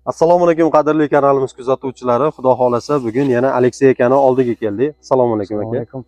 Assalomu alaykum qadrli kanalimiz kuzatuvchilari. Xudo xolasa bugun yana Aleksey akani oldiga keldik. Assalomu alaykum aka. Assalomu alaykum.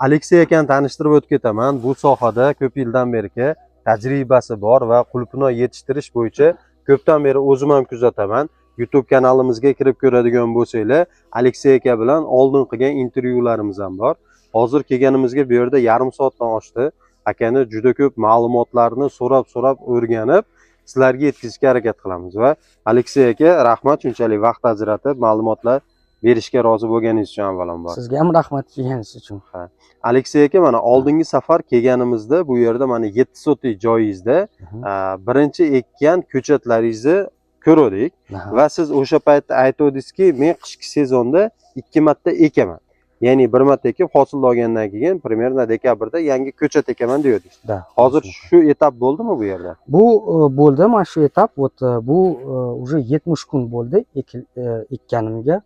Aleksey akani tanishtirib o'tib ketaman. Bu sohada ko'p yildan beri tajribasi bor va qulupnoy yetishtirish bo'yicha ko'pdan beri o'zim ham kuzataman. YouTube kanalimizga kirib ko'radigan bo'lsanglar, Aleksey aka bilan oldin qilgan intervyularimiz ham bor. Hozir kelganimizga bu yerda yarim soatdan oshdi. Akani juda ko'p ma'lumotlarni so'rab o'rganib sizlarga yetkazishga harakat qilamiz va Aleksey aka rahmat shunchalik vaqt ajratib ma'lumotlar berishga rozi bo'lganingiz uchun avvalambor. Sizga ham rahmat kelganingiz uchun. Aleksey aka mana oldingi safar kelganimizda bu yerda mana 7 sotik joyingizda birinchi ekkan ko'chatlaringizni ko'rdik va siz o'sha paytda aytdingizki, men qishki sezonda 2 marta ekaman. Ya'ni bir marta ekib hosil olgandan keyin примерно dekabrda yangi ko'chat ekaman deyordingiz. Hozir shu etap bo'ldimi bu yerda? Bu bo'ldi, mana shu etap. Bu уже 70 kun bo'ldi ekkanimga.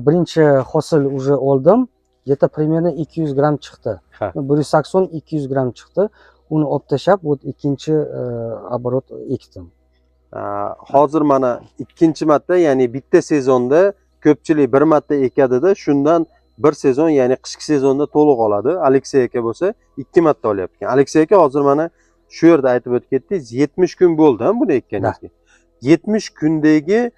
Birinchi hosil уже oldim. Где-то примерно 200 gram chiqdi. 180-200 gram chiqdi. Uni olib tashlab, ikkinchi оборот ekdim. Hozir mana ikkinchi marta, ya'ni bitta sezonda ko'pchilik bir marta ekadida, shundan bir sezon, ya'ni qishki sezonda to'liq oladi. Aleksey aka bo'lsa 2 marta olyapti. Aleksey aka hozir mana shu yerda aytib o'tib ketdingiz, 70 kun bo'ldi buni ekkaningizga. 70 kundagi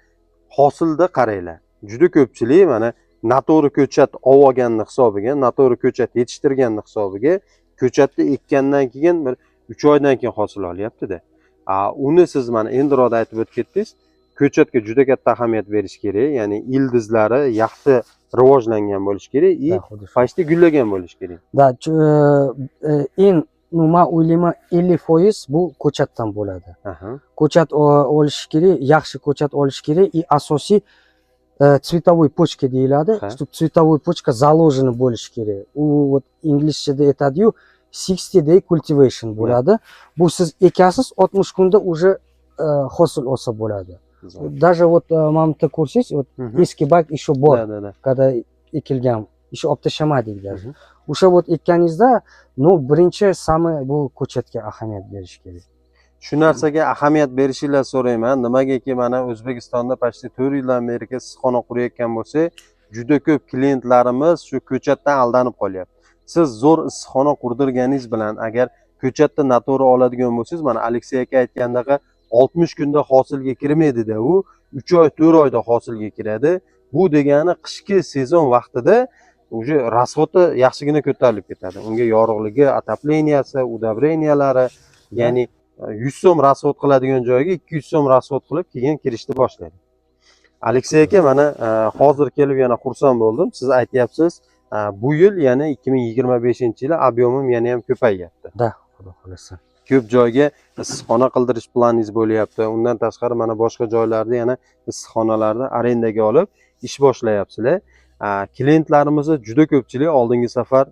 hosilda qaranglar. Juda ko'pchilik mana noto'g'ri ko'chat olganni hisobiga, noto'g'ri ko'chat yetishtirganni hisobiga ko'chatni ekkandan keyin bir 3 oydan keyin hosil olyapti-da. Uni siz mana endiroda aytib o'tib ketdingiz. Ko'chatga juda katta ahamiyat berish kerak, ya'ni ildizlari yaxshi rivojlangan bo'lish kerak va почти gullagan bo'lish kerak. Da, men o'ylayman 50% bu ko'chatdan bo'ladi. Ko'chat olish kerak, yaxshi ko'chat olish kerak и asosiy цветовой почка deyiladi. Чтобы цветовой почка заложена bo'lishi kerak. U inglizchada aytadi-yu 60 day cultivation bo'ladi. Bu siz ekasiz 60 kunda уже hosil olsa bo'ladi. Даже mana bitta ko'rsangiz, eski bak еще bor. Когда ekilgan, еще olib tashlamadik даже. O'sha ekkaningizda, birinchi samый bu ko'chatga ahamiyat berish kerak. Shu narsaga ahamiyat berishinglarni so'rayman. Nimagaki mana O'zbekistonda почти 4 yildan beri issiqxona qurayotgan bo'lsa, juda ko'p klientlarimiz shu ko'chatdan aldanib qolyapti. Siz zo'r issiqxona qurdirganingiz bilan agar ko'chatni noto'g'ri oladigan bo'lsangiz, mana Aleksey aka aytgandaqa 60 kunda hosilga kirmaydi-da, u 3 oy, 4 oyda hosilga kiradi. Bu degani qishki sezon vaqtida уже расходы yaxshigina ko'tarilib ketadi. Unga yorug'ligi, отопленияsi, удобрениялari, ya'ni 100 so'm расход qiladigan joyga 200 so'm расход qilib keyin kirishni boshlaydi. Aleksey aka mana hozir kelib yana xursand bo'ldim. Siz aytyapsiz, bu yil yana 2025-yil ob'yomim yana ham ko'payyapti. Da, xudo xolasa. Ko'p joyga issiqxona qildirish planingiz bo'lyapti. Undan tashqari mana boshqa joylarda yana issiqxonalarni arendaga olib ish boshlayapsizlar. Klientlarimizni juda ko'pchilik oldingi safar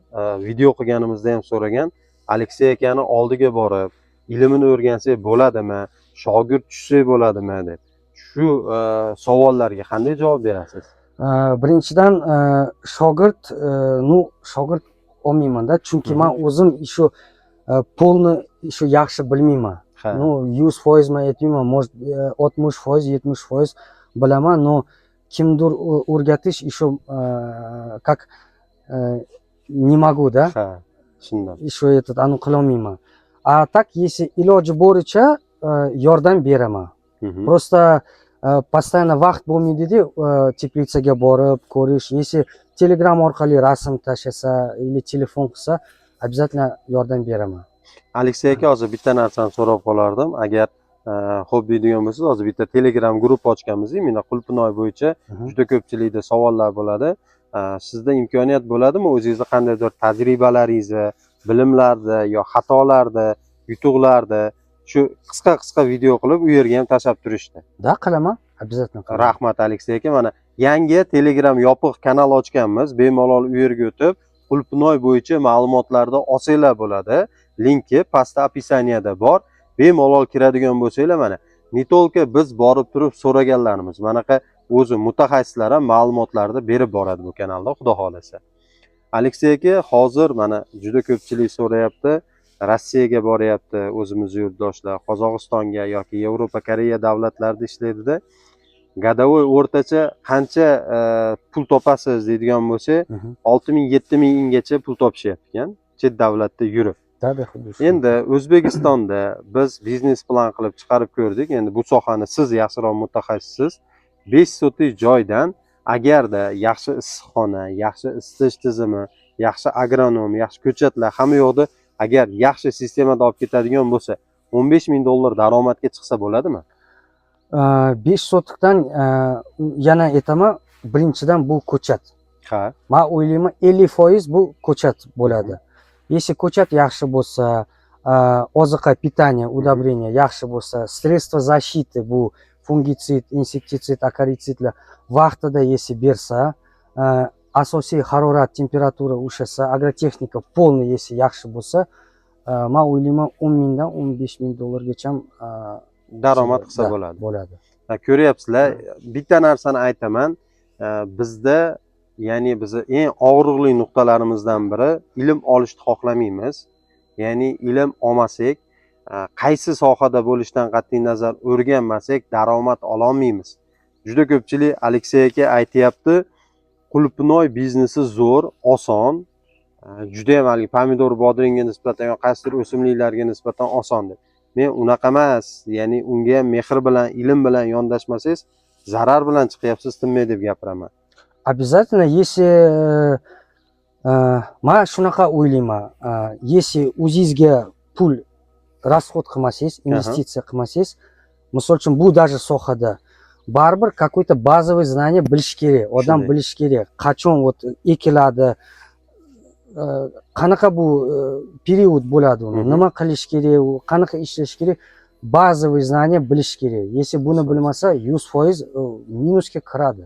video qilganimizda ham so'ragan, Aleksey akani oldiga borib, ilmini o'rgansak bo'ladimi, shogird tushsak bo'ladimi deb. Shu savollarga qanday javob berasiz? Birinchidan shogird olmayman-da, chunki men o'zim shu polni shu yaxshi bilmayman. 100% men aytmayman, может 60%, 70% bilaman, но kimdir o'rgatish еще как не могу, да? Shundan. Еще anu qila olmayman. A tak если iloji boricha yordam beraman. Просто постоянно vaqt bo'lmaydi-da, teplitsaga borib ko'rish. Если Telegram orqali rasm tashlasa или telefon qilsa, обязательно yordam beraman. Aleksey aka, hozir bitta narsani so'rab qolardim. Agar xo'p deydigan bo'lsangiz, hozir bitta Telegram guruh ochganmiz. Mana qulupnoy bo'yicha juda ko'pchilikda savollar bo'ladi. Sizda imkoniyat bo'ladimi o'zingizning qandaydir tajribalaringizni, bilimlarni yo xatolarni, yutuqlarni shu qisqa video qilib u yerga ham tashlab turishdi? Da, qilaman, обязательно qilaman. Rahmat Aleksey aka. Mana yangi Telegram yopiq kanal ochganmiz. Bemalol u yerga o'tib, qulupnoy bo'yicha ma'lumotlarni olsanglar bo'ladi. Linki pastda описаниеda bor. Bemalol kiradigan bo'lsanglar, mana не только biz borib turib so'raganlarimiz, manaqa o'zi mutaxassislar ham ma'lumotlarni berib boradi bu kanalda, xudo xolasa. Aleksey aka, hozir mana juda ko'pchilik so'rayapti, Rossiyaga boryapti o'zimiz yurtdoshlar, Qozog'istonga yoki Yevropa, Koreya davlatlarida ishlaydida godovoy o'rtacha qancha pul topasiz deydigan bo'lsa, 6 ming 7 minggacha pul topishyapti ekan chet davlatda yurib. Tabii, xuddi shu. Endi O'zbekistonda biz biznes plan qilib chiqarib ko'rdik. Endi bu sohani siz yaxshiroq mutaxassissiz. 5 sotik joydan agarda yaxshi issiqxona, yaxshi isitish tizimi, yaxshi agronom, yaxshi ko'chatlar hamma yoqda agar yaxshi sistemada olib ketadigan bo'lsa, 15 ming dollar daromadga chiqsa bo'ladimi? 5 sotikdan yana aytaman, birinchidan bu ko'chat. Ha. Men o'ylayman 50% bu ko'chat bo'ladi. Если ko'chat yaxshi bo'lsa, oziqa, питание, удобрение yaxshi bo'lsa, sredstva защиты, bu fungitsid, insektitsid, akaritsidlar vaqtida если bersa, asosiy harorat, temperatura o'shasa, agrotexnika полный если yaxshi bo'lsa, men o'ylayman 10 mingdan 15 ming dollargacha daromad qilsa bo'ladi. Bo'ladi. Ko'ryapsizlar, bitta narsani aytaman, bizda ya'ni biz eng og'riqli nuqtalarimizdan biri ilm olishni xohlamaymiz. Ya'ni ilm olmasak, qaysi sohada bo'lishdan qat'iy nazar o'rganmasak daromad ola olmaymiz. Juda ko'pchilik Aleksey aka aytayapti, qulupnoy biznesi zo'r, oson, juda ham hali pomidor, bodringga nisbatan yoki qaysidir o'simliklarga nisbatan oson deb. Men unaqa emas, ya'ni unga mehr bilan, ilm bilan yondashmasangiz zarar bilan chiqyapsiz, tinmay deb gapiraman. Обязательно, если men shunaqa o'ylayman, если o'zingizga pul расход qilmasangiz, investitsiya qilmasangiz, misol uchun bu даже sohada baribir какой-то базовый знание bilish kerak, odam bilish kerak, qachon ekiladi, qanaqa bu period bo'ladi uni, nima qilish kerak, qanaqa ishlash kerak, базовый знание bilish kerak. Если buni bilmasa, 100% minusga kiradi.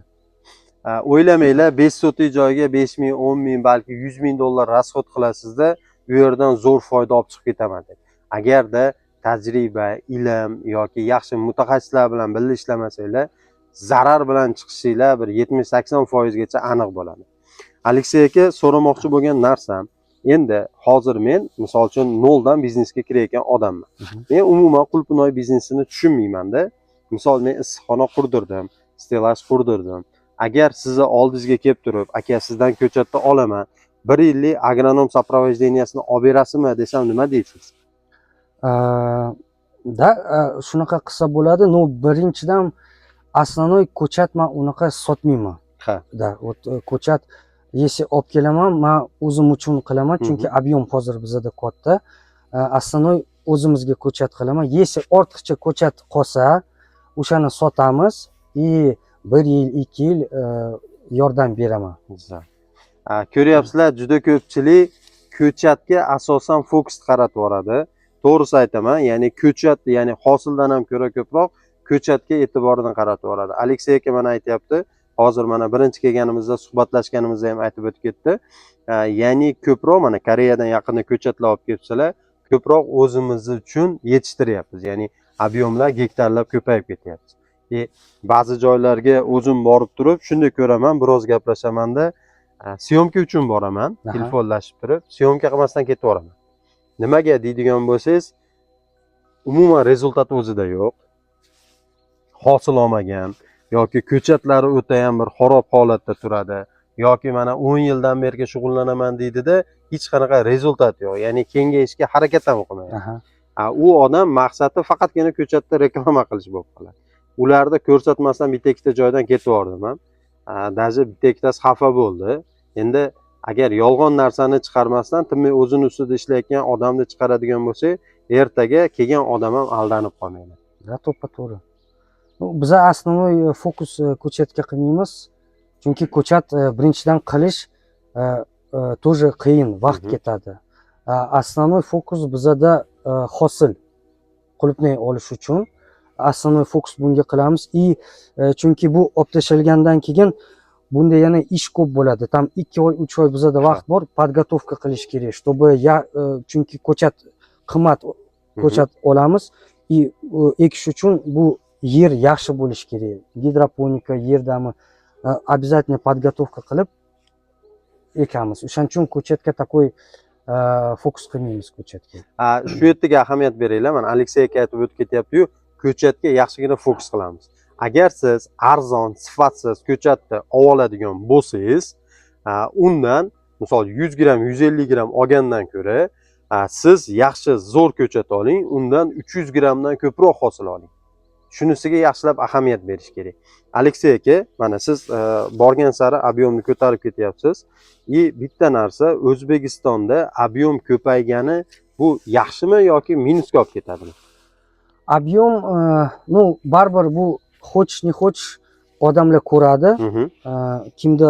O'ylamanglar, 5 sotik joyga 5 ming, 10 ming, balki 100 ming dollar расход qilasizda, u yerdan zo'r foyda olib chiqib ketaman deb. Agarda tajriba, ilm yoki yaxshi mutaxassislar bilan birga ishlamasanglar, zarar bilan chiqishinglar bir 70-80% gacha aniq bo'ladi. Aleksey aka, so'ramoqchi bo'lgan narsam, endi hozir men misol uchun noldan biznesga kirayotgan odamman. Men umuman qulupnoy biznesini tushunmayman-da. Misol men issiqxona qurdirdim, stelaj qurdirdim. Agar sizni oldingizga kelib turib, aka sizdan ko'chatni olaman, 1 yillik agronom сопровождениесini olib berasizmi desam nima deysiz? Da, shunaqa qilsa bo'ladi. No, birinchidan основной ko'chat men unaqa sotmayman. Ha. Da, ko'chat если olib kelaman, men o'zim uchun qilaman, chunki объем hozir bizda katta. Основной o'zimizga ko'chat qilaman. Если ortiqcha ko'chat qolsa, o'shani sotamiz и 1 yil, 2 yil yordam beraman. Ko'ryapsizlar, juda ko'pchilik ko'chatga asosan fokus qaratib yoradi. To'g'risi aytaman, ya'ni ko'chat, ya'ni hosildan ham ko'ra ko'proq ko'chatga e'tiborini qaratib yoradi. Aleksey aka mana aytayapti, hozir mana birinchi kelganimizda suhbatlashganimizda ham aytib o'tib ketdi. Ya'ni ko'proq mana Koreyadan yaqinda ko'chatlar olib kelibsalar, ko'proq o'zimiz uchun yetishtiryapmiz. Ya'ni ob'yomlar, gektarlab ko'payib ketyapti. Ba'zi joylarga o'zim borib turib, shunday ko'raman, biroz gaplashamanda, syomka uchun boraman, telefonlashib turib, syomka qilmasdan ketib boraman. Nimaga deydigan bo'lsangiz, umuman rezultat o'zida yo'q. Hosil olmagan yoki ko'chatlari o'ta ham bir xarob holatda turadi, yoki mana 10 yildan beri shug'ullanaman deydida, hech qanaqa rezultat yo'q. Ya'ni kengayishga harakat ham qilmaydi. U odam maqsadi faqatgina ko'chatda reklama qilish bo'lib qoladi. Ularda ko'rsatmasdan bitta-ikkita joydan ketib bordim ham. Даже bitta-ikkitasi xafa bo'ldi. Endi agar yolg'on narsani chiqarmasdan tinmay o'zini ustida ishlayotgan odamni chiqaradigan bo'lsa, ertaga kelgan odam ham aldanib qolmaydi. Da, to'g'ri. Biz основной fokus ko'chatga qilmaymiz. Chunki ko'chat birinchidan qilish тоже qiyin, vaqt ketadi. Основной fokus bizda hosil qulupnoy olish uchun основной fokus bunga qilamiz. Chunki bu olib tashalgandan keyin bunda yana ish ko'p bo'ladi. Tam 2 oy, 3 oy bizda vaqt bor, podgotovka qilish kerak, чтобы chunki ko'chat qimmat ko'chat olamiz и ekish uchun bu yer yaxshi bo'lish kerak. Gidroponika, yerdami обязательно podgotovka qilib ekamiz. O'shaning uchun ko'chatga такой fokus qilmaymiz ko'chatga. Shu yerga ahamiyat beringlar. Mana Aleksey aka aytib o'tib ketyapti-yu, ko'chatga yaxshigina fokus qilamiz. Agar siz arzon, sifatsiz ko'chatni oladigan bo'lsangiz, undan misol 100 gram, 150 gram olgandan ko'ra, siz yaxshi zo'r ko'chat oling, undan 300 gramdan ko'proq hosil oling. Shunisiga yaxshilab ahamiyat berish kerak. Aleksey aka, mana siz borgan sari ob'yomni ko'tarib ketyapsiz. Bitta narsa, O'zbekistonda ob'yom ko'paygani bu yaxshimi yoki minusga olib ketadimi? Ob'yom, baribir bu xo'ch ne xo'ch odamlar ko'radi. Kimda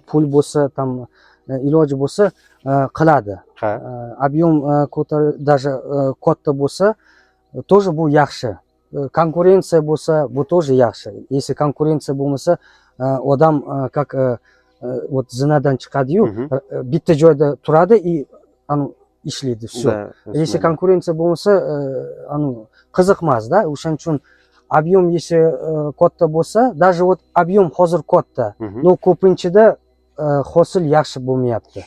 pul bo'lsa, tam iloji bo'lsa, qiladi. Ob'yom даже katta bo'lsa, тоже bu yaxshi. Konkurensiya bo'lsa, bu тоже yaxshi. Если konkurensiya bo'lmasa, odam как вот zinadan chiqadi-yu, bitta joyda turadi и ishlaydi, всё. Если konkurensiya bo'lmasa, qiziqmas-da. O'shaning uchun ob'yom если katta bo'lsa, даже вот ob'yom hozir katta, но ko'pinchada hosil yaxshi bo'lmayapti.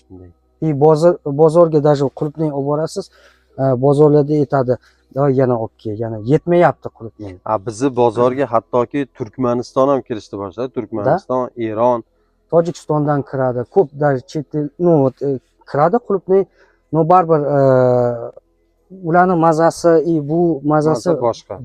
И bozorga даже qulupnay olib borasiz, bozorlarda aytadi, yana olib kel, yana yetmayapti qulupnay. Bizni bozorga hattoki Turkmaniston ham kirishni boshladi. Turkmaniston, Eron, Tojikistondan kiradi. Ko'p даже chet el, kiradi qulupnay, но baribir ularning mazasi bu mazasi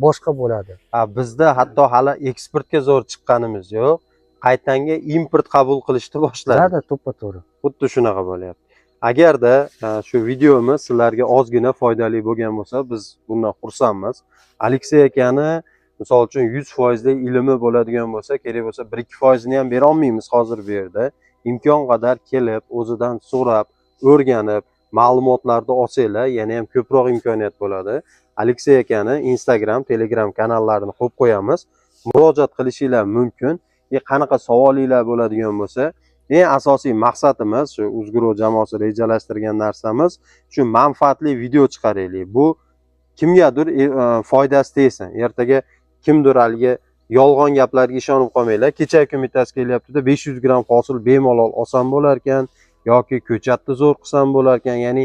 boshqa bo'ladi. Bizda hatto hali eksportga zo'r chiqqanimiz yo'q. Qaytanga import qabul qilishni boshladi. Da, to'ppa-to'g'ri. Xuddi shunaqa bo'lyapti. Agarda shu videomiz sizlarga ozgina foydali bo'lgan bo'lsa, biz bundan xursandmiz. Aleksey akani misol uchun 100% lik ilmi bo'ladigan bo'lsa, kerak bo'lsa 1-2% ni ham bera olmaymiz hozir bu yerda. Imkon qadar kelib, o'zidan so'rab, o'rganib, ma'lumotlarni olsanglar, yana ham ko'proq imkoniyat bo'ladi. Aleksey akani Instagram, Telegram kanallarini qo'yib qo'yamiz. Murojaat qilishinglar mumkin. Qanaqa savolinglar bo'ladigan bo'lsa, eng asosiy maqsadimiz shu Uzgro jamoasi rejalashtirgan narsamiz shu manfaatli video chiqaraylik. Bu kimgadir foydasi tegsin. Ertaga kimdir haligi yolg'on gaplarga ishonib qolmanglar. Kecha ko'mitasi kelyapti-da 500 gram hosil bemalol olsam bo'lar ekan yoki ko'chatni zo'r qilsam bo'lar ekan. Ya'ni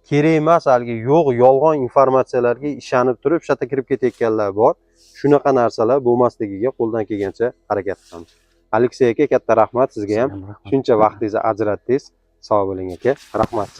kerak emas haligi yo'q yolg'on informatsiyalarga ishonib turib shata kirib ketayotganlar bor. Shunaqa narsalar bo'lmasligiga qo'ldan kelgancha harakat qilamiz. Aleksey aka, katta rahmat sizga ham. Shuncha vaqtingizni ajratdingiz. Sog' bo'ling aka. Rahmat.